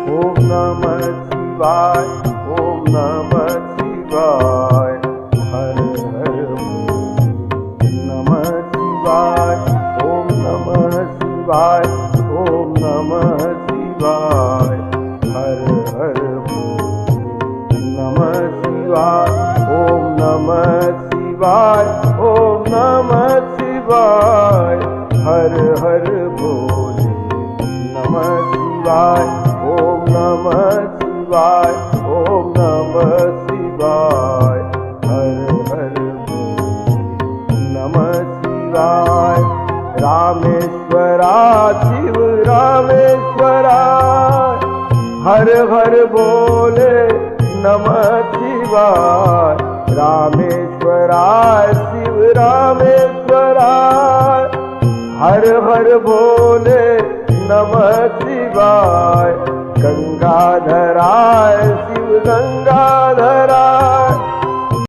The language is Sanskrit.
ओम नमः शिवाय, ओम नमः शिवाय, हर हर नमः शिवाय, ओम नमः शिवाय, ओम नमः शिवाय, हर हर नमः शिवाय, ओम नमः शिवाय, ओम नमः शिवाय, हर हर भोले नमः शिवाय, ओम नमः शिवाय, ओम नमः शिवाय, हर हर नमः शिवाय। रामेश्वरा शिव रामेश्वरा, हर हर भोले नमः शिवाय। रामेश्वरा शिव रामेश्वरा, हर हर भोले नमः शिवाय। गंगाधरा शिव गंगाधरा,